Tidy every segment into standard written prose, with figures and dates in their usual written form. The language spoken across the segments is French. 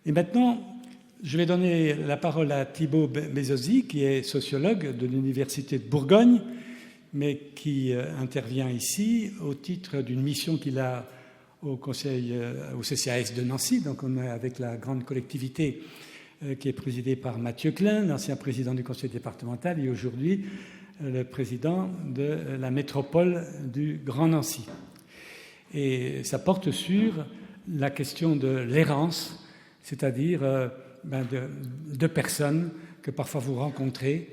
Et maintenant, je vais donner la parole à Thibaut Bézosi, qui est sociologue de l'Université de Bourgogne, mais qui intervient ici au titre d'une mission qu'il a au CCAS de Nancy. Donc on est avec la grande collectivité qui est présidée par Mathieu Klein, l'ancien président du conseil départemental et aujourd'hui le président de la métropole du Grand Nancy. Et ça porte sur la question de l'errance, c'est-à-dire de personnes que parfois vous rencontrez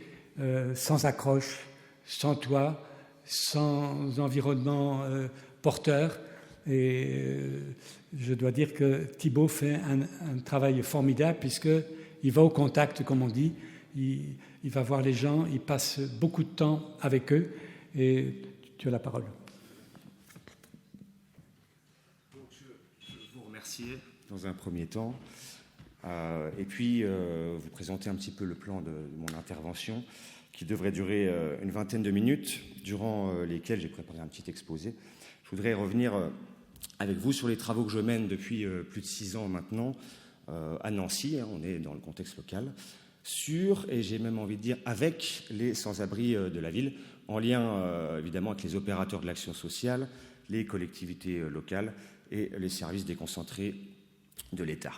sans accroche, sans toit, sans environnement porteur. Et je dois dire que Thibaut fait un travail formidable puisqu'il va au contact, comme on dit, il va voir les gens, il passe beaucoup de temps avec eux. Et tu as la parole. Donc, je vous remercier dans un premier temps. Et puis, vous présenter un petit peu le plan de mon intervention qui devrait durer une vingtaine de minutes, durant lesquelles j'ai préparé un petit exposé. Je voudrais revenir avec vous sur les travaux que je mène depuis plus de 6 ans maintenant à Nancy, on est dans le contexte local, sur, et j'ai même envie de dire, avec les sans-abri de la ville, en lien évidemment avec les opérateurs de l'action sociale, les collectivités locales et les services déconcentrés de l'État.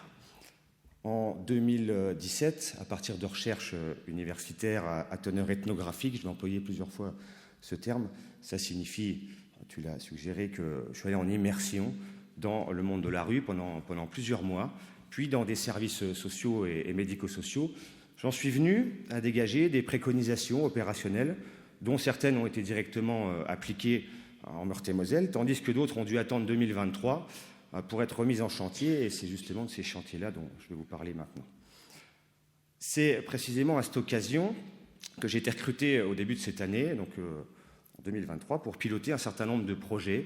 En 2017, à partir de recherches universitaires à teneur ethnographique, je vais employer plusieurs fois ce terme, ça signifie, tu l'as suggéré, que je suis allé en immersion dans le monde de la rue pendant plusieurs mois, puis dans des services sociaux et médico-sociaux. J'en suis venu à dégager des préconisations opérationnelles, dont certaines ont été directement appliquées en Meurthe-et-Moselle, tandis que d'autres ont dû attendre 2023 pour être remises en chantier, et c'est justement de ces chantiers-là dont je vais vous parler maintenant. C'est précisément à cette occasion que j'ai été recruté au début de cette année, donc en 2023, pour piloter un certain nombre de projets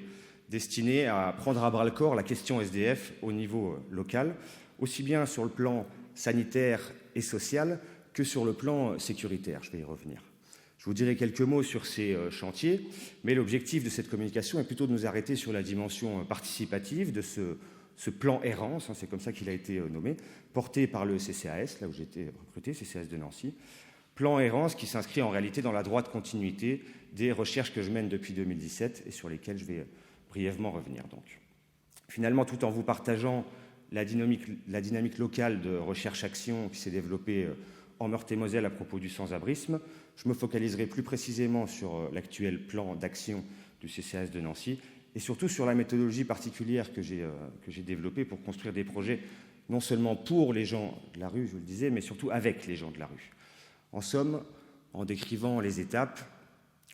destinés à prendre à bras-le-corps la question SDF au niveau local, aussi bien sur le plan sanitaire et social que sur le plan sécuritaire. Je vais y revenir. Je vous dirai quelques mots sur ces chantiers, mais l'objectif de cette communication est plutôt de nous arrêter sur la dimension participative de ce plan errance, c'est comme ça qu'il a été nommé, porté par le CCAS, là où j'ai été recruté, CCAS de Nancy. Plan errance qui s'inscrit en réalité dans la droite continuité des recherches que je mène depuis 2017 et sur lesquelles je vais brièvement revenir. Donc, finalement, tout en vous partageant la dynamique locale de recherche-action qui s'est développée en Meurthe-et-Moselle à propos du sans-abrisme, je me focaliserai plus précisément sur l'actuel plan d'action du CCAS de Nancy et surtout sur la méthodologie particulière que j'ai développée pour construire des projets non seulement pour les gens de la rue, je vous le disais, mais surtout avec les gens de la rue. En somme, en décrivant les étapes,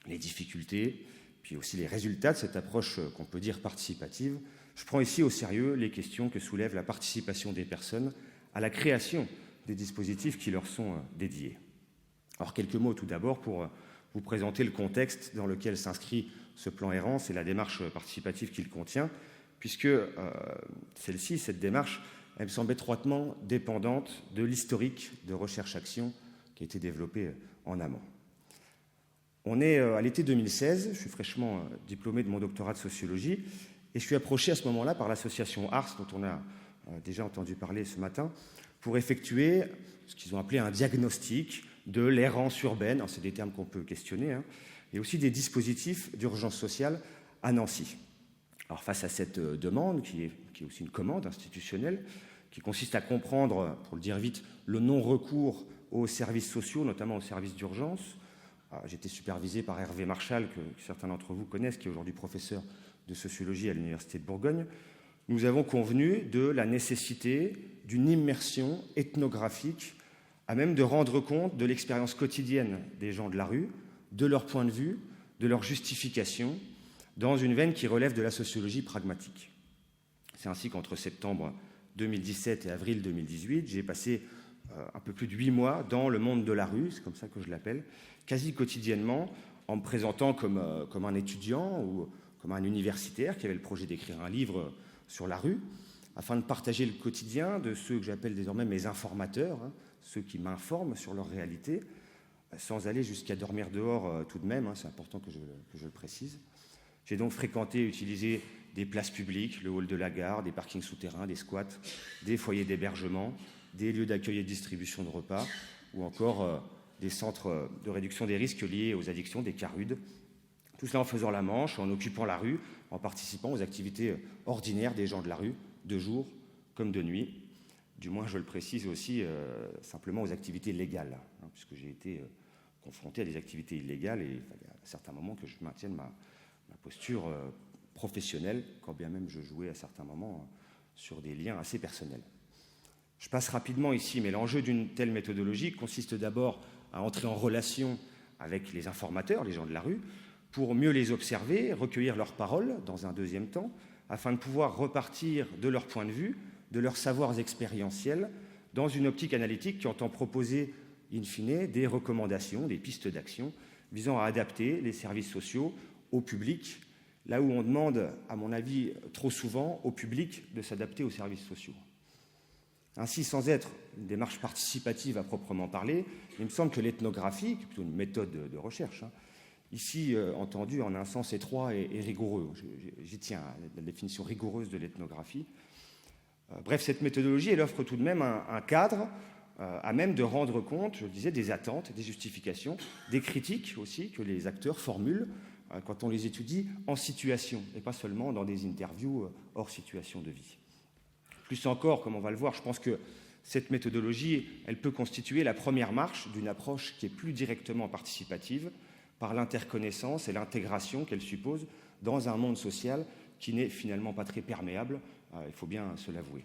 les difficultés, puis aussi les résultats de cette approche qu'on peut dire participative, je prends ici au sérieux les questions que soulève la participation des personnes à la création des dispositifs qui leur sont dédiés. Alors, quelques mots tout d'abord pour vous présenter le contexte dans lequel s'inscrit ce plan errance et la démarche participative qu'il contient, puisque cette démarche, elle me semble étroitement dépendante de l'historique de recherche-action qui a été développé en amont. On est à l'été 2016, je suis fraîchement diplômé de mon doctorat de sociologie, et je suis approché à ce moment-là par l'association ARS, dont on a déjà entendu parler ce matin, pour effectuer ce qu'ils ont appelé un diagnostic de l'errance urbaine, c'est des termes qu'on peut questionner, et aussi des dispositifs d'urgence sociale à Nancy. Alors face à cette demande, qui est aussi une commande institutionnelle, qui consiste à comprendre, pour le dire vite, le non-recours aux services sociaux, notamment aux services d'urgence. J'ai été supervisé par Hervé Marchal, que certains d'entre vous connaissent, qui est aujourd'hui professeur de sociologie à l'Université de Bourgogne. Nous avons convenu de la nécessité d'une immersion ethnographique à même de rendre compte de l'expérience quotidienne des gens de la rue, de leur point de vue, de leur justification, dans une veine qui relève de la sociologie pragmatique. C'est ainsi qu'entre septembre 2017 et avril 2018, j'ai passé un peu plus de 8 mois dans le monde de la rue, c'est comme ça que je l'appelle, quasi quotidiennement, en me présentant comme un étudiant ou comme un universitaire qui avait le projet d'écrire un livre sur la rue, afin de partager le quotidien de ceux que j'appelle désormais mes informateurs, ceux qui m'informent sur leur réalité, sans aller jusqu'à dormir dehors tout de même, c'est important que je le précise. J'ai donc fréquenté et utilisé des places publiques, le hall de la gare, des parkings souterrains, des squats, des foyers d'hébergement, des lieux d'accueil et de distribution de repas, ou encore des centres de réduction des risques liés aux addictions, des CARUD. Tout cela en faisant la manche, en occupant la rue, en participant aux activités ordinaires des gens de la rue, de jour comme de nuit. Du moins, je le précise aussi, simplement aux activités légales, puisque j'ai été confronté à des activités illégales et il fallait à certains moments que je maintienne ma posture professionnelle, quand bien même je jouais à certains moments sur des liens assez personnels. Je passe rapidement ici, mais l'enjeu d'une telle méthodologie consiste d'abord à entrer en relation avec les informateurs, les gens de la rue, pour mieux les observer, recueillir leurs paroles dans un deuxième temps, afin de pouvoir repartir de leur point de vue, de leurs savoirs expérientiels, dans une optique analytique qui entend proposer, in fine, des recommandations, des pistes d'action visant à adapter les services sociaux au public, là où on demande, à mon avis, trop souvent au public de s'adapter aux services sociaux. Ainsi, sans être une démarche participative à proprement parler, il me semble que l'ethnographie, qui est plutôt une méthode de recherche, ici entendue en un sens étroit et rigoureux, j'y tiens à la définition rigoureuse de l'ethnographie. Bref, cette méthodologie, elle offre tout de même un cadre à même de rendre compte, je le disais, des attentes, des justifications, des critiques aussi que les acteurs formulent quand on les étudie en situation, et pas seulement dans des interviews hors situation de vie. Plus encore, comme on va le voir, je pense que cette méthodologie, elle peut constituer la première marche d'une approche qui est plus directement participative par l'interconnaissance et l'intégration qu'elle suppose dans un monde social qui n'est finalement pas très perméable, il faut bien se l'avouer.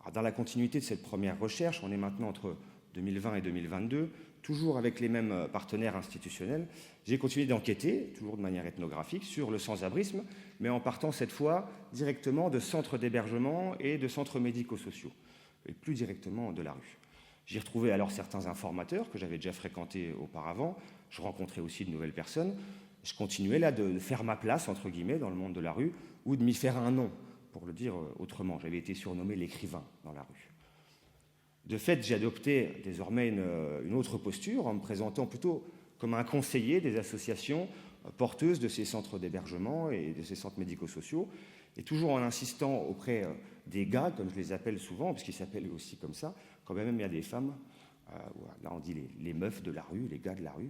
Alors, dans la continuité de cette première recherche, on est maintenant entre 2020 et 2022, toujours avec les mêmes partenaires institutionnels, j'ai continué d'enquêter, toujours de manière ethnographique, sur le sans-abrisme, mais en partant cette fois directement de centres d'hébergement et de centres médico-sociaux, et plus directement de la rue. J'y retrouvais alors certains informateurs que j'avais déjà fréquentés auparavant, je rencontrais aussi de nouvelles personnes, je continuais là de faire ma place, entre guillemets, dans le monde de la rue, ou de m'y faire un nom, pour le dire autrement. J'avais été surnommé l'écrivain dans la rue. De fait, j'ai adopté désormais une autre posture en me présentant plutôt comme un conseiller des associations porteuses de ces centres d'hébergement et de ces centres médico-sociaux, et toujours en insistant auprès des gars, comme je les appelle souvent, parce qu'ils s'appellent aussi comme ça, quand même il y a des femmes, là on dit les meufs de la rue, les gars de la rue.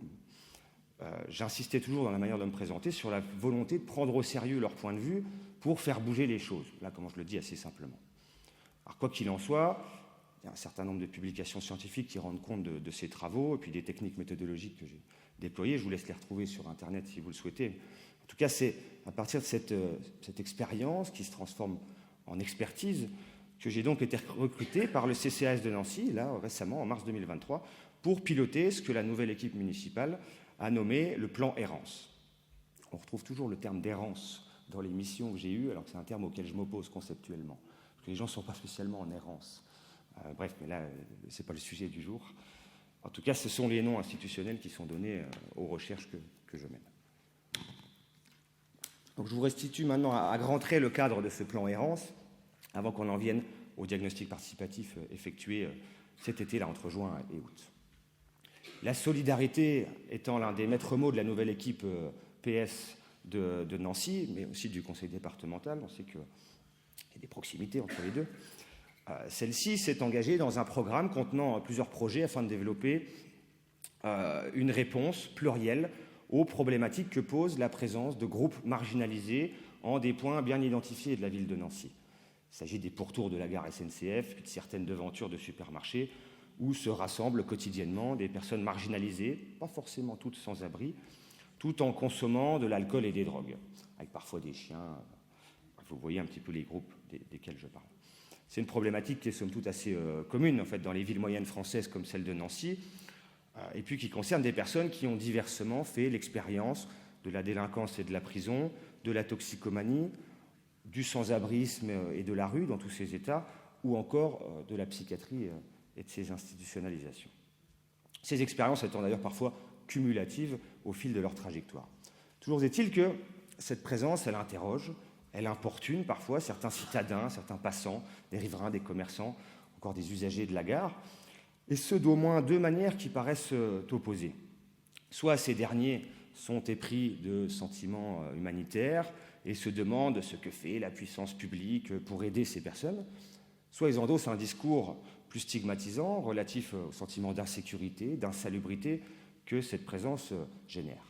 J'insistais toujours dans la manière de me présenter sur la volonté de prendre au sérieux leur point de vue pour faire bouger les choses. Là, comment je le dis assez simplement. Alors, quoi qu'il en soit, il y a un certain nombre de publications scientifiques qui rendent compte de ces travaux, et puis des techniques méthodologiques que j'ai déployées. Je vous laisse les retrouver sur Internet si vous le souhaitez. En tout cas, c'est à partir de cette expérience qui se transforme en expertise que j'ai donc été recruté par le CCAS de Nancy, là, récemment, en mars 2023, pour piloter ce que la nouvelle équipe municipale a nommé le plan errance. On retrouve toujours le terme d'errance dans les missions que j'ai eues, alors que c'est un terme auquel je m'oppose conceptuellement, parce que les gens ne sont pas spécialement en errance. Bref, mais là, ce n'est pas le sujet du jour. En tout cas, ce sont les noms institutionnels qui sont donnés aux recherches que je mène. Donc, je vous restitue maintenant à grands traits le cadre de ce plan errance, avant qu'on en vienne au diagnostic participatif effectué cet été, là, entre juin et août. La solidarité étant l'un des maîtres mots de la nouvelle équipe PS de Nancy, mais aussi du conseil départemental, on sait qu'il y a des proximités entre les deux. Celle-ci s'est engagée dans un programme contenant plusieurs projets afin de développer une réponse plurielle aux problématiques que pose la présence de groupes marginalisés en des points bien identifiés de la ville de Nancy. Il s'agit des pourtours de la gare SNCF, puis de certaines devantures de supermarchés, où se rassemblent quotidiennement des personnes marginalisées, pas forcément toutes sans abri, tout en consommant de l'alcool et des drogues, avec parfois des chiens. Vous voyez un petit peu les groupes desquels je parle. C'est une problématique qui est somme toute assez commune en fait, dans les villes moyennes françaises comme celle de Nancy, et puis qui concerne des personnes qui ont diversement fait l'expérience de la délinquance et de la prison, de la toxicomanie, du sans-abrisme et de la rue dans tous ces états, ou encore de la psychiatrie et de ses institutionnalisations. Ces expériences étant d'ailleurs parfois cumulatives au fil de leur trajectoire. Toujours est-il que cette présence, elle interroge, elle importune parfois certains citadins, certains passants, des riverains, des commerçants, encore des usagers de la gare, et ce d'au moins deux manières qui paraissent opposées. Soit ces derniers sont épris de sentiments humanitaires et se demandent ce que fait la puissance publique pour aider ces personnes, soit ils endossent un discours plus stigmatisant relatif au sentiment d'insécurité, d'insalubrité que cette présence génère.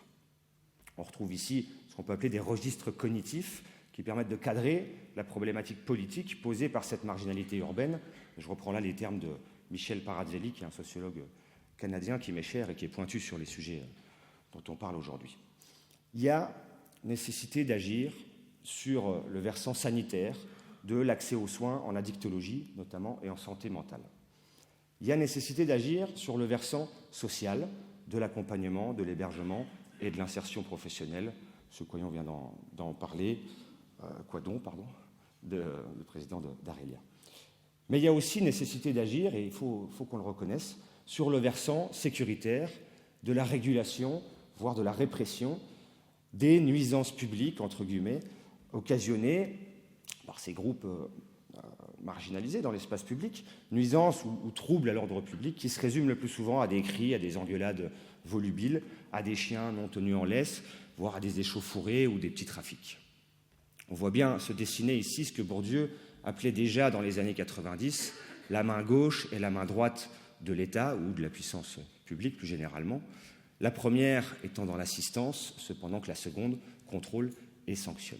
On retrouve ici ce qu'on peut appeler des registres cognitifs qui permettent de cadrer la problématique politique posée par cette marginalité urbaine. Je reprends là les termes de Michel Paradzelli, qui est un sociologue canadien qui m'est cher et qui est pointu sur les sujets dont on parle aujourd'hui. Il y a nécessité d'agir sur le versant sanitaire de l'accès aux soins en addictologie notamment et en santé mentale. Il y a nécessité d'agir sur le versant social de l'accompagnement, de l'hébergement et de l'insertion professionnelle. Ce qu'on vient d'en parler, le président d'Arelia. Mais il y a aussi nécessité d'agir, et il faut qu'on le reconnaisse, sur le versant sécuritaire de la régulation, voire de la répression des nuisances publiques, entre guillemets, occasionnées par ces groupes marginalisés dans l'espace public, nuisances ou troubles à l'ordre public qui se résument le plus souvent à des cris, à des engueulades volubiles, à des chiens non tenus en laisse, voire à des échauffourées ou des petits trafics. On voit bien se dessiner ici ce que Bourdieu appelait déjà dans les années 90 la main gauche et la main droite de l'État ou de la puissance publique plus généralement, la première étant dans l'assistance, cependant que la seconde contrôle et sanctionne.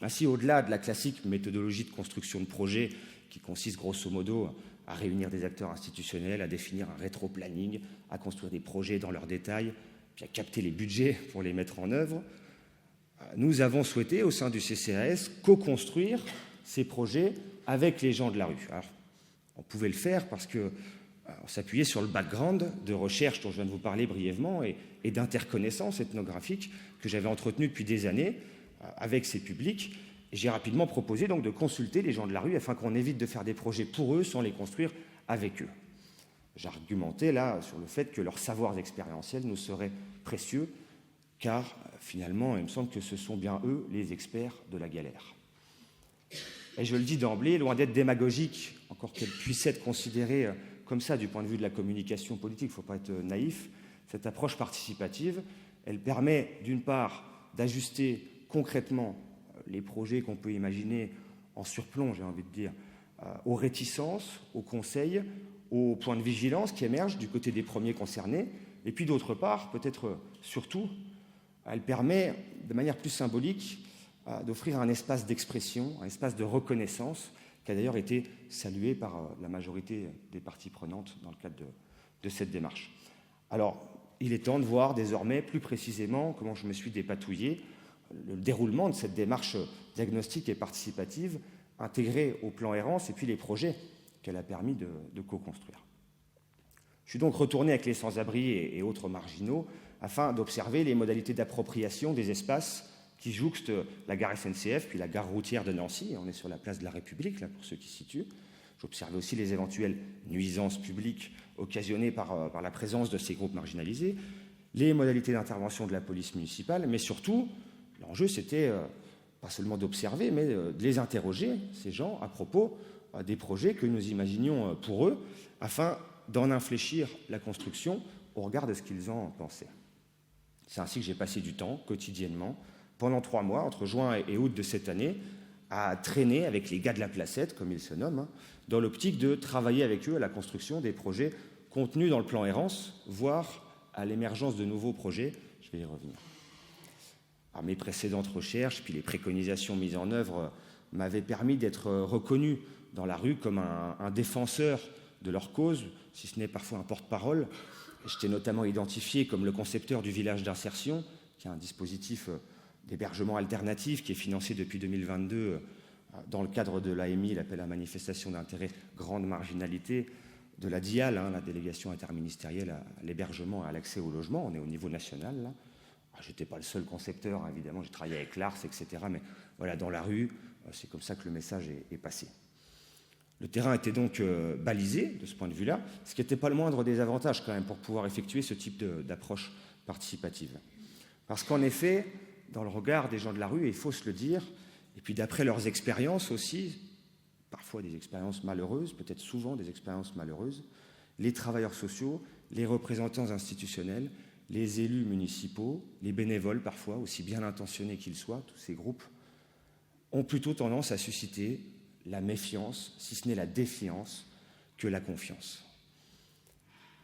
Ainsi, au-delà de la classique méthodologie de construction de projet qui consiste grosso modo à réunir des acteurs institutionnels, à définir un rétro-planning, à construire des projets dans leurs détails, puis à capter les budgets pour les mettre en œuvre, nous avons souhaité, au sein du CCAS, co-construire ces projets avec les gens de la rue. Alors, on pouvait le faire parce qu'on s'appuyait sur le background de recherche dont je viens de vous parler brièvement et d'interconnaissance ethnographique que j'avais entretenu depuis des années avec ces publics. Et j'ai rapidement proposé donc de consulter les gens de la rue afin qu'on évite de faire des projets pour eux sans les construire avec eux. J'argumentais là sur le fait que leurs savoirs expérientiels nous seraient précieux car finalement, il me semble que ce sont bien eux les experts de la galère. Et je le dis d'emblée, loin d'être démagogique, encore qu'elle puisse être considérée comme ça du point de vue de la communication politique, il ne faut pas être naïf, cette approche participative, elle permet d'une part d'ajuster concrètement les projets qu'on peut imaginer en surplomb, j'ai envie de dire, aux réticences, aux conseils, aux points de vigilance qui émergent du côté des premiers concernés, et puis d'autre part, peut-être surtout, elle permet de manière plus symbolique d'offrir un espace d'expression, un espace de reconnaissance qui a d'ailleurs été salué par la majorité des parties prenantes dans le cadre de cette démarche. Alors, il est temps de voir désormais plus précisément comment je me suis dépatouillé le déroulement de cette démarche diagnostique et participative intégrée au plan Errance et puis les projets qu'elle a permis de co-construire. Je suis donc retourné avec les sans-abri et autres marginaux afin d'observer les modalités d'appropriation des espaces qui jouxtent la gare SNCF puis la gare routière de Nancy. On est sur la place de la République, là, pour ceux qui se situent. J'observais aussi les éventuelles nuisances publiques occasionnées par la présence de ces groupes marginalisés, les modalités d'intervention de la police municipale, mais surtout, l'enjeu, c'était pas seulement d'observer, mais de les interroger, ces gens, à propos des projets que nous imaginions pour eux, afin d'en infléchir la construction au regard de ce qu'ils en pensaient. C'est ainsi que j'ai passé du temps, quotidiennement, pendant 3 mois, entre juin et août de cette année, à traîner avec les gars de la placette, comme ils se nomment, dans l'optique de travailler avec eux à la construction des projets contenus dans le plan Errance, voire à l'émergence de nouveaux projets. Je vais y revenir. Alors, mes précédentes recherches, puis les préconisations mises en œuvre m'avaient permis d'être reconnu dans la rue comme un défenseur de leur cause, si ce n'est parfois un porte-parole. J'étais notamment identifié comme le concepteur du village d'insertion, qui est un dispositif d'hébergement alternatif qui est financé depuis 2022 dans le cadre de l'AMI, l'appel à manifestation d'intérêt grande marginalité, de la DIAL, la délégation interministérielle à l'hébergement et à l'accès au logement. On est au niveau national, là. Je n'étais pas le seul concepteur, évidemment, j'ai travaillé avec l'ARS, etc. Mais voilà, dans la rue, c'est comme ça que le message est passé. Le terrain était donc balisé de ce point de vue-là, ce qui n'était pas le moindre des avantages quand même pour pouvoir effectuer ce type d'approche participative. Parce qu'en effet, dans le regard des gens de la rue, et il faut se le dire, et puis d'après leurs expériences aussi, parfois des expériences malheureuses, peut-être souvent des expériences malheureuses, les travailleurs sociaux, les représentants institutionnels les élus municipaux, les bénévoles parfois, aussi bien intentionnés qu'ils soient, tous ces groupes, ont plutôt tendance à susciter la méfiance, si ce n'est la défiance, que la confiance.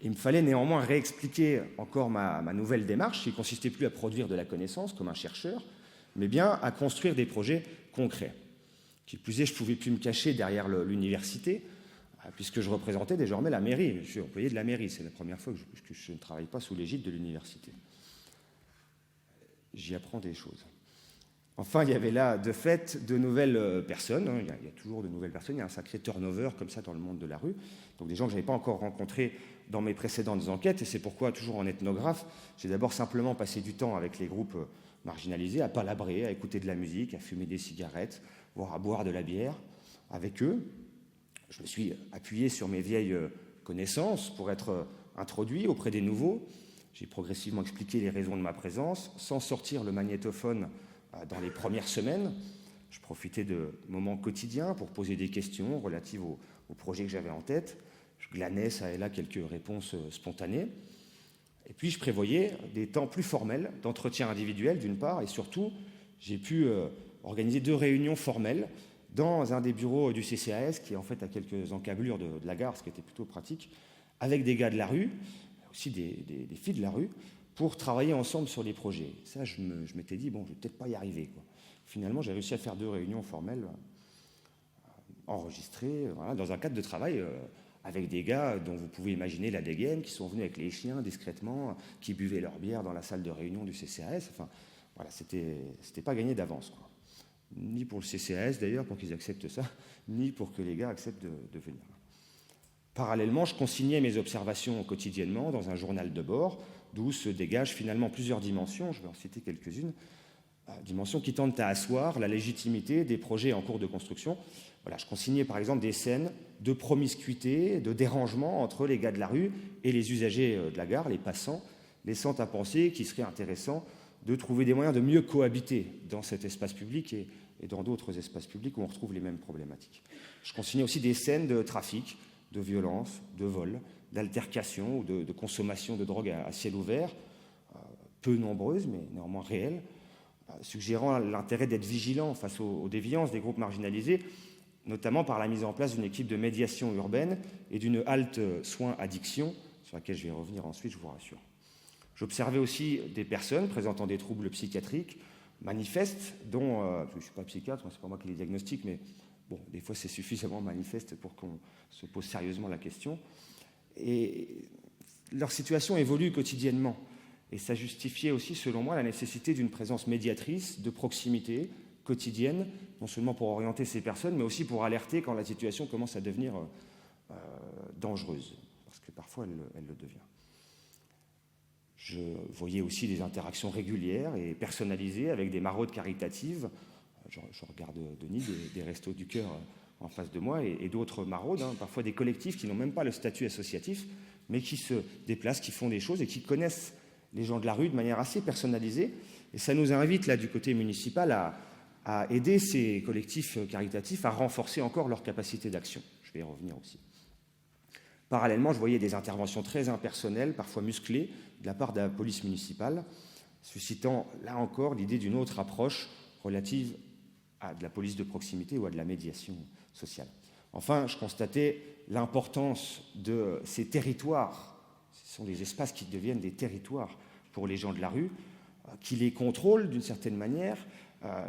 Il me fallait néanmoins réexpliquer encore ma nouvelle démarche, qui ne consistait plus à produire de la connaissance comme un chercheur, mais bien à construire des projets concrets. Qui plus est, je ne pouvais plus me cacher derrière l'université, puisque je représentais désormais la mairie. Je suis employé de la mairie, c'est la première fois que je ne travaille pas sous l'égide de l'université. J'y apprends des choses. Enfin, il y avait là, de fait, de nouvelles personnes. Il y a toujours de nouvelles personnes. Il y a un sacré turnover comme ça dans le monde de la rue. Donc des gens que je n'avais pas encore rencontrés dans mes précédentes enquêtes. Et c'est pourquoi, toujours en ethnographe, j'ai d'abord simplement passé du temps avec les groupes marginalisés, à palabrer, à écouter de la musique, à fumer des cigarettes, voire à boire de la bière avec eux. Je me suis appuyé sur mes vieilles connaissances pour être introduit auprès des nouveaux. J'ai progressivement expliqué les raisons de ma présence, sans sortir le magnétophone dans les premières semaines. Je profitais de moments quotidiens pour poser des questions relatives au projet que j'avais en tête. Je glanais ça et là quelques réponses spontanées. Et puis je prévoyais des temps plus formels d'entretien individuel d'une part, et surtout j'ai pu organiser 2 réunions formelles dans un des bureaux du CCAS, qui est en fait à quelques encablures de la gare, ce qui était plutôt pratique, avec des gars de la rue, aussi des filles de la rue, pour travailler ensemble sur les projets. Ça, je m'étais dit, bon, je ne vais peut-être pas y arriver, quoi. Finalement, j'ai réussi à faire 2 réunions formelles enregistrées, voilà, dans un cadre de travail avec des gars dont vous pouvez imaginer la dégaine, qui sont venus avec les chiens discrètement, qui buvaient leur bière dans la salle de réunion du CCAS. Enfin, voilà, c'était pas gagné d'avance, quoi. Ni pour le CCAS d'ailleurs, pour qu'ils acceptent ça, ni pour que les gars acceptent de venir. Parallèlement, je consignais mes observations quotidiennement dans un journal de bord, d'où se dégagent finalement plusieurs dimensions, je vais en citer quelques-unes, dimensions qui tentent à asseoir la légitimité des projets en cours de construction. Voilà, je consignais par exemple des scènes de promiscuité, de dérangement entre les gars de la rue et les usagers de la gare, les passants, laissant à penser qu'il serait intéressant de trouver des moyens de mieux cohabiter dans cet espace public et dans d'autres espaces publics où on retrouve les mêmes problématiques. Je consignais aussi des scènes de trafic, de violence, de vol, d'altercation ou de consommation de drogue à ciel ouvert, peu nombreuses mais néanmoins réelles, suggérant l'intérêt d'être vigilant face aux déviances des groupes marginalisés, notamment par la mise en place d'une équipe de médiation urbaine et d'une halte soins addiction, sur laquelle je vais revenir ensuite, je vous rassure. J'observais aussi des personnes présentant des troubles psychiatriques manifestes, dont, je ne suis pas psychiatre, c'est pas moi qui les diagnostique, mais bon, des fois c'est suffisamment manifeste pour qu'on se pose sérieusement la question. Et leur situation évolue quotidiennement. Et ça justifiait aussi, selon moi, la nécessité d'une présence médiatrice, de proximité, quotidienne, non seulement pour orienter ces personnes, mais aussi pour alerter quand la situation commence à devenir dangereuse, parce que parfois elle le devient. Je voyais aussi des interactions régulières et personnalisées avec des maraudes caritatives. Je regarde Denis, des Restos du Cœur en face de moi, et d'autres maraudes, parfois des collectifs qui n'ont même pas le statut associatif, mais qui se déplacent, qui font des choses et qui connaissent les gens de la rue de manière assez personnalisée. Et ça nous invite, là, du côté municipal, à aider ces collectifs caritatifs à renforcer encore leur capacité d'action. Je vais y revenir aussi. Parallèlement, je voyais des interventions très impersonnelles, parfois musclées, de la part de la police municipale, suscitant, là encore, l'idée d'une autre approche relative à de la police de proximité ou à de la médiation sociale. Enfin, je constatais l'importance de ces territoires. Ce sont des espaces qui deviennent des territoires pour les gens de la rue, qui les contrôlent d'une certaine manière,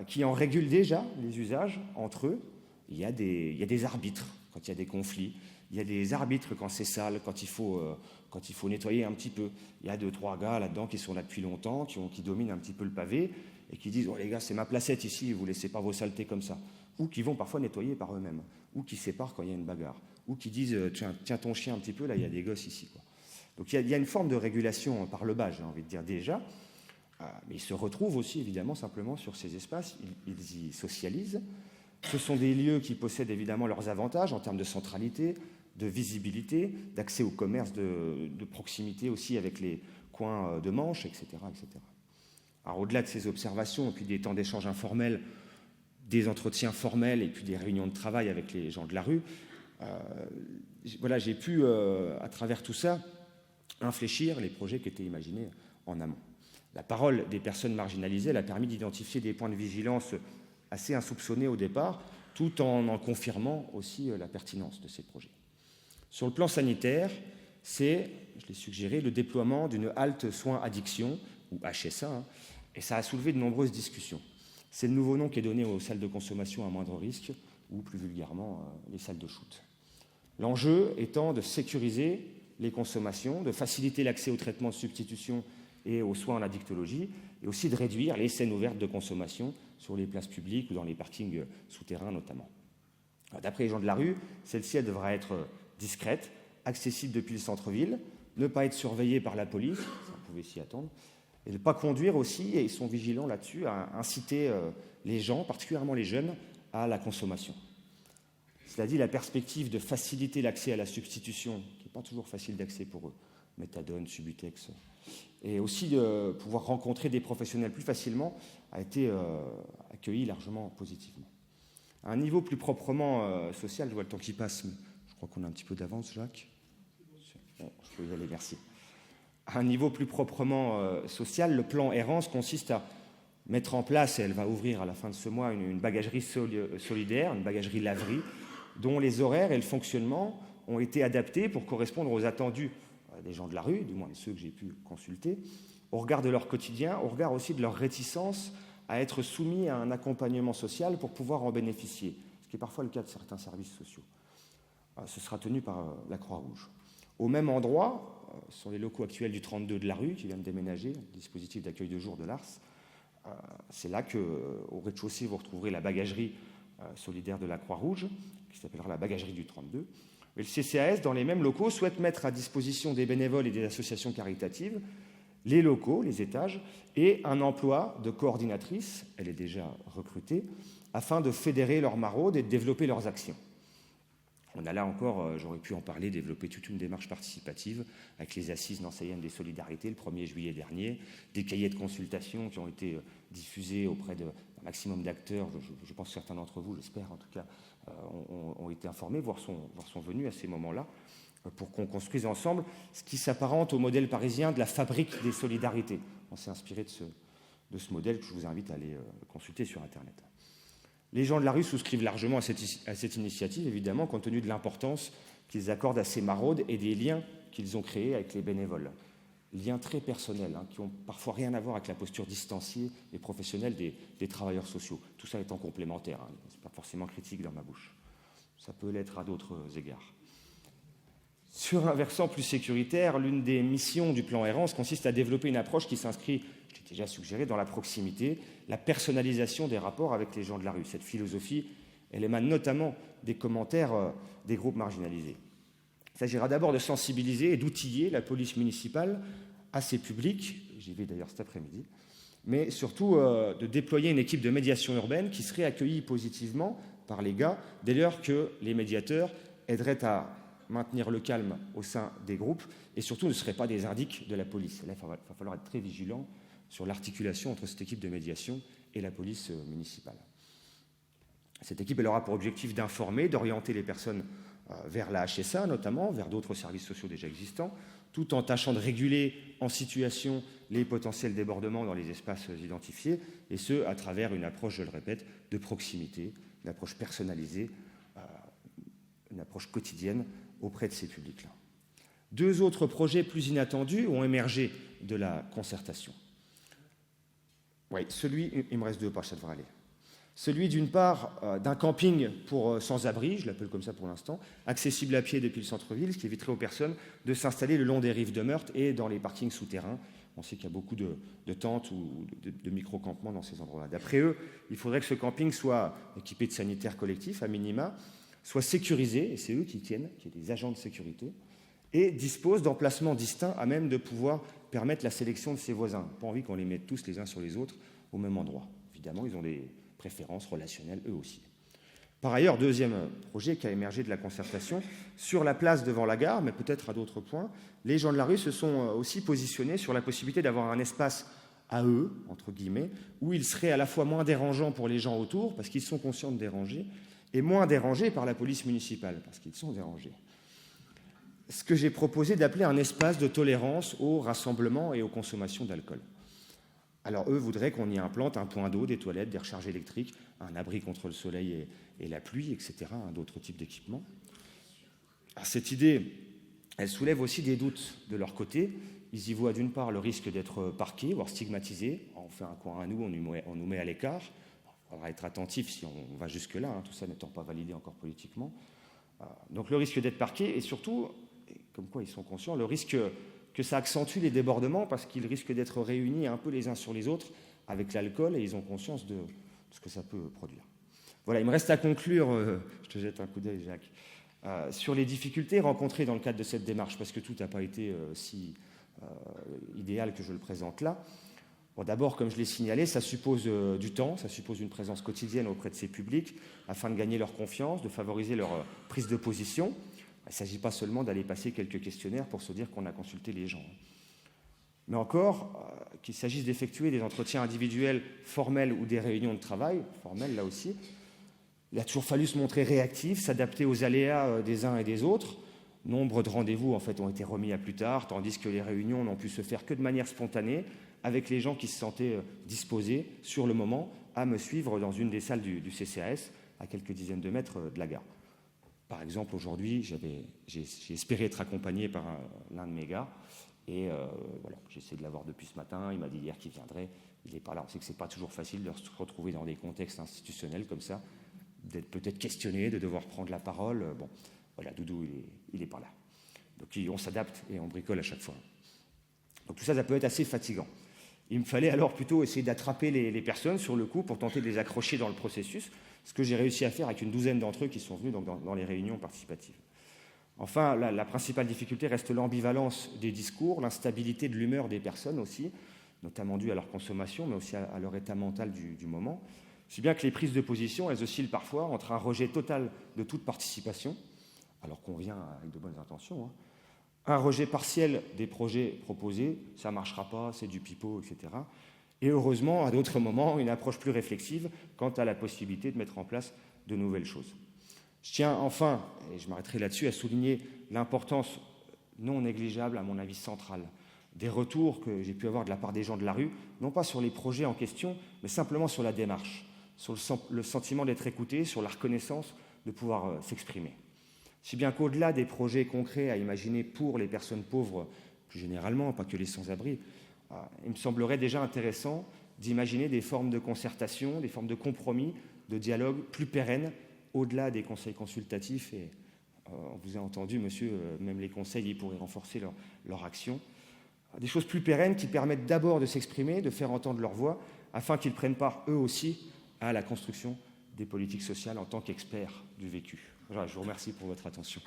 qui en régulent déjà les usages entre eux. Il y a des arbitres quand il y a des conflits. Il y a des arbitres quand c'est sale, quand il faut nettoyer un petit peu. Il y a 2-3 gars là-dedans qui sont là depuis longtemps, qui dominent un petit peu le pavé et qui disent « Oh les gars, c'est ma placette ici, vous ne laissez pas vos saletés comme ça ». Ou qui vont parfois nettoyer par eux-mêmes, ou qui séparent quand il y a une bagarre, ou qui disent « Tiens ton chien un petit peu, là il y a des gosses ici ». Donc il y a une forme de régulation par le bas, j'ai envie de dire déjà, mais ils se retrouvent aussi évidemment simplement sur ces espaces, ils y socialisent. Ce sont des lieux qui possèdent évidemment leurs avantages en termes de centralité, de visibilité, d'accès au commerce de proximité aussi avec les coins de Manche, etc., etc. Alors au-delà de ces observations et puis des temps d'échange informels, des entretiens formels et puis des réunions de travail avec les gens de la rue, voilà, j'ai pu, à travers tout ça, infléchir les projets qui étaient imaginés en amont. La parole des personnes marginalisées elle a permis d'identifier des points de vigilance assez insoupçonnés au départ, tout en confirmant aussi la pertinence de ces projets. Sur le plan sanitaire, c'est, je l'ai suggéré, le déploiement d'une halte soins addiction, ou HSA, et ça a soulevé de nombreuses discussions. C'est le nouveau nom qui est donné aux salles de consommation à moindre risque, ou plus vulgairement, les salles de shoot. L'enjeu étant de sécuriser les consommations, de faciliter l'accès aux traitements de substitution et aux soins en addictologie, et aussi de réduire les scènes ouvertes de consommation sur les places publiques ou dans les parkings souterrains notamment. D'après les gens de la rue, celle-ci devra être discrète, accessible depuis le centre-ville, ne pas être surveillée par la police, ça on pouvait s'y attendre, et ne pas conduire aussi, et ils sont vigilants là-dessus, à inciter les gens, particulièrement les jeunes, à la consommation. Cela dit, la perspective de faciliter l'accès à la substitution, qui n'est pas toujours facile d'accès pour eux, méthadone, Subutex, et aussi de pouvoir rencontrer des professionnels plus facilement, a été accueilli largement positivement. À un niveau plus proprement social, je vois le temps qui passe, mais je crois qu'on a un petit peu d'avance, Jacques. Bon, je peux y aller, merci. À un niveau plus proprement social, le plan Errance consiste à mettre en place, et elle va ouvrir à la fin de ce mois, une bagagerie solidaire, une bagagerie laverie, dont les horaires et le fonctionnement ont été adaptés pour correspondre aux attendus des gens de la rue, du moins de ceux que j'ai pu consulter, au regard de leur quotidien, au regard aussi de leur réticence à être soumis à un accompagnement social pour pouvoir en bénéficier, ce qui est parfois le cas de certains services sociaux. Ce sera tenu par la Croix-Rouge. Au même endroit, sur les locaux actuels du 32 de la rue, qui vient de déménager, le dispositif d'accueil de jour de l'Ars, c'est là qu'au rez-de-chaussée, vous retrouverez la bagagerie solidaire de la Croix-Rouge, qui s'appellera la bagagerie du 32. Et le CCAS, dans les mêmes locaux, souhaite mettre à disposition des bénévoles et des associations caritatives les locaux, les étages, et un emploi de coordinatrice, elle est déjà recrutée, afin de fédérer leurs maraudes et de développer leurs actions. On a là encore, j'aurais pu en parler, développer toute une démarche participative avec les assises nancéennes des solidarités le 1er juillet dernier, des cahiers de consultation qui ont été diffusés auprès d'un maximum d'acteurs. Je pense que certains d'entre vous, j'espère en tout cas, ont été informés, voire sont venus à ces moments-là, pour qu'on construise ensemble ce qui s'apparente au modèle parisien de la fabrique des solidarités. On s'est inspiré de ce modèle que je vous invite à aller consulter sur Internet. Les gens de la rue souscrivent largement à cette initiative, évidemment, compte tenu de l'importance qu'ils accordent à ces maraudes et des liens qu'ils ont créés avec les bénévoles. Liens très personnels, qui n'ont parfois rien à voir avec la posture distanciée et professionnelle des travailleurs sociaux. Tout ça étant complémentaire, ce n'est pas forcément critique dans ma bouche. Ça peut l'être à d'autres égards. Sur un versant plus sécuritaire, l'une des missions du plan Errance consiste à développer une approche qui s'inscrit, je l'ai déjà suggéré, dans la proximité, la personnalisation des rapports avec les gens de la rue. Cette philosophie, elle émane notamment des commentaires des groupes marginalisés. Il s'agira d'abord de sensibiliser et d'outiller la police municipale à ces publics, j'y vais d'ailleurs cet après-midi, mais surtout de déployer une équipe de médiation urbaine qui serait accueillie positivement par les gars dès lors que les médiateurs aideraient à maintenir le calme au sein des groupes et surtout ne seraient pas des indiques de la police. Là, il va falloir être très vigilant sur l'articulation entre cette équipe de médiation et la police municipale. Cette équipe elle aura pour objectif d'informer, d'orienter les personnes vers la HSA notamment, vers d'autres services sociaux déjà existants, tout en tâchant de réguler en situation les potentiels débordements dans les espaces identifiés, et ce, à travers une approche, je le répète, de proximité, une approche personnalisée, une approche quotidienne auprès de ces publics-là. Deux autres projets plus inattendus ont émergé de la concertation. Oui, il me reste 2 pages, ça devrait aller. Celui, d'une part, d'un camping pour sans-abri, je l'appelle comme ça pour l'instant, accessible à pied depuis le centre-ville, ce qui éviterait aux personnes de s'installer le long des rives de Meurthe et dans les parkings souterrains. On sait qu'il y a beaucoup de tentes ou de micro-campements dans ces endroits-là. D'après eux, il faudrait que ce camping soit équipé de sanitaires collectifs, à minima, soit sécurisé, et c'est eux qui tiennent, qui sont des agents de sécurité, et dispose d'emplacements distincts à même de pouvoir permettre la sélection de ses voisins. Pas envie qu'on les mette tous les uns sur les autres au même endroit. Évidemment, ils ont des préférences relationnelles eux aussi. Par ailleurs, deuxième projet qui a émergé de la concertation, sur la place devant la gare, mais peut-être à d'autres points, les gens de la rue se sont aussi positionnés sur la possibilité d'avoir un espace à eux, entre guillemets, où il serait à la fois moins dérangeant pour les gens autour, parce qu'ils sont conscients de déranger, et moins dérangés par la police municipale, parce qu'ils sont dérangés. ce que j'ai proposé d'appeler un espace de tolérance au rassemblement et aux consommations d'alcool. Alors eux voudraient qu'on y implante un point d'eau, des toilettes, des recharges électriques, un abri contre le soleil et la pluie, etc., d'autres types d'équipements. Alors, cette idée, elle soulève aussi des doutes de leur côté. Ils y voient d'une part le risque d'être parqués, voire stigmatisés. On fait un coin à nous, on nous met à l'écart. Il faudra être attentif si on va jusque-là, tout ça n'étant pas validé encore politiquement. Donc le risque d'être parqué et surtout, comme quoi ils sont conscients, le risque que ça accentue les débordements parce qu'ils risquent d'être réunis un peu les uns sur les autres avec l'alcool et ils ont conscience de ce que ça peut produire. Voilà, il me reste à conclure, je te jette un coup d'œil Jacques, sur les difficultés rencontrées dans le cadre de cette démarche parce que tout n'a pas été si idéal que je le présente là. Bon, d'abord, comme je l'ai signalé, ça suppose du temps, ça suppose une présence quotidienne auprès de ces publics afin de gagner leur confiance, de favoriser leur prise de position. Il ne s'agit pas seulement d'aller passer quelques questionnaires pour se dire qu'on a consulté les gens. Mais encore, qu'il s'agisse d'effectuer des entretiens individuels formels ou des réunions de travail, formelles là aussi, il a toujours fallu se montrer réactif, s'adapter aux aléas des uns et des autres. Nombre de rendez-vous en fait, ont été remis à plus tard, tandis que les réunions n'ont pu se faire que de manière spontanée, avec les gens qui se sentaient disposés, sur le moment, à me suivre dans une des salles du CCAS, à quelques dizaines de mètres de la gare. Par exemple, aujourd'hui, j'ai espéré être accompagné par l'un de mes gars, et voilà, j'ai essayé de l'avoir depuis ce matin, il m'a dit hier qu'il viendrait, il n'est pas là. On sait que ce n'est pas toujours facile de se retrouver dans des contextes institutionnels comme ça, d'être peut-être questionné, de devoir prendre la parole. Bon, voilà, Doudou, il n'est pas là. Donc on s'adapte et on bricole à chaque fois. Donc tout ça, ça peut être assez fatigant. Il me fallait alors plutôt essayer d'attraper les personnes sur le coup pour tenter de les accrocher dans le processus, ce que j'ai réussi à faire avec une douzaine d'entre eux qui sont venus dans les réunions participatives. Enfin, la principale difficulté reste l'ambivalence des discours, l'instabilité de l'humeur des personnes aussi, notamment due à leur consommation, mais aussi à leur état mental du moment. Si bien que les prises de position, elles oscillent parfois entre un rejet total de toute participation, alors qu'on vient avec de bonnes intentions, un rejet partiel des projets proposés, ça ne marchera pas, c'est du pipeau, etc. Et heureusement, à d'autres moments, une approche plus réflexive quant à la possibilité de mettre en place de nouvelles choses. Je tiens enfin, et je m'arrêterai là-dessus, à souligner l'importance non négligeable, à mon avis centrale, des retours que j'ai pu avoir de la part des gens de la rue, non pas sur les projets en question, mais simplement sur la démarche, sur le sentiment d'être écouté, sur la reconnaissance de pouvoir s'exprimer. Si bien qu'au-delà des projets concrets à imaginer pour les personnes pauvres, plus généralement, pas que les sans-abri, il me semblerait déjà intéressant d'imaginer des formes de concertation, des formes de compromis, de dialogue plus pérennes, au-delà des conseils consultatifs. Et on vous a entendu, monsieur, même les conseils, ils pourraient renforcer leur action. Des choses plus pérennes qui permettent d'abord de s'exprimer, de faire entendre leur voix, afin qu'ils prennent part, eux aussi, à la construction des politiques sociales en tant qu'experts du vécu. Voilà, je vous remercie pour votre attention.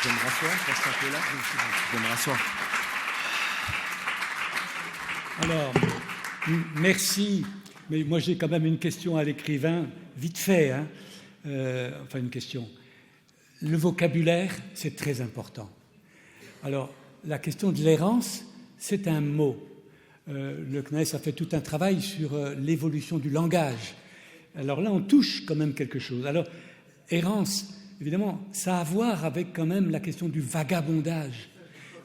Je vais me rasseoir, je reste un peu là. Je vais me rasseoir. Alors, merci. Mais moi, j'ai quand même une question à l'écrivain, vite fait. Enfin, une question. Le vocabulaire, c'est très important. Alors, la question de l'errance, c'est un mot. Le CNES a fait tout un travail sur l'évolution du langage. Alors là, on touche quand même quelque chose. Alors, errance, évidemment, ça a à voir avec quand même la question du vagabondage.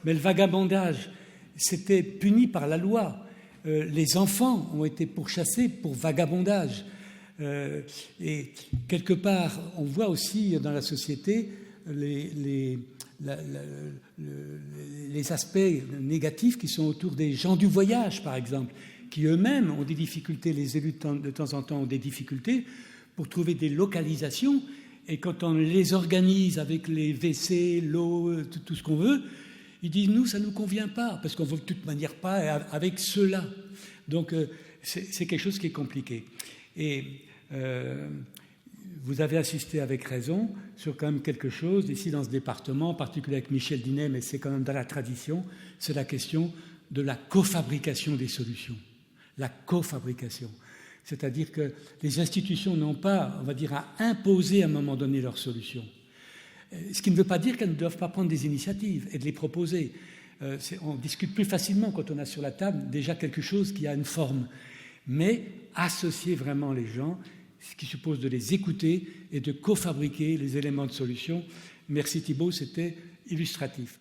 Mais le vagabondage, c'était puni par la loi. Les enfants ont été pourchassés pour vagabondage. Et quelque part, on voit aussi dans la société les aspects négatifs qui sont autour des gens du voyage, par exemple, qui eux-mêmes ont des difficultés, les élus de temps en temps ont des difficultés pour trouver des localisations, et quand on les organise avec les WC, l'eau, tout ce qu'on veut, ils disent « nous, ça ne nous convient pas, parce qu'on ne veut de toute manière pas avec ceux-là ». Donc, c'est quelque chose qui est compliqué. Et vous avez assisté avec raison sur quand même quelque chose, ici dans ce département, en particulier avec Michel Dinet, mais c'est quand même dans la tradition, c'est la question de la cofabrication des solutions. La cofabrication. C'est-à-dire que les institutions n'ont pas, on va dire, à imposer à un moment donné leurs solutions. Ce qui ne veut pas dire qu'elles ne doivent pas prendre des initiatives et de les proposer. On discute plus facilement quand on a sur la table déjà quelque chose qui a une forme. Mais associer vraiment les gens, ce qui suppose de les écouter et de cofabriquer les éléments de solution, Merci Thibault, c'était illustratif.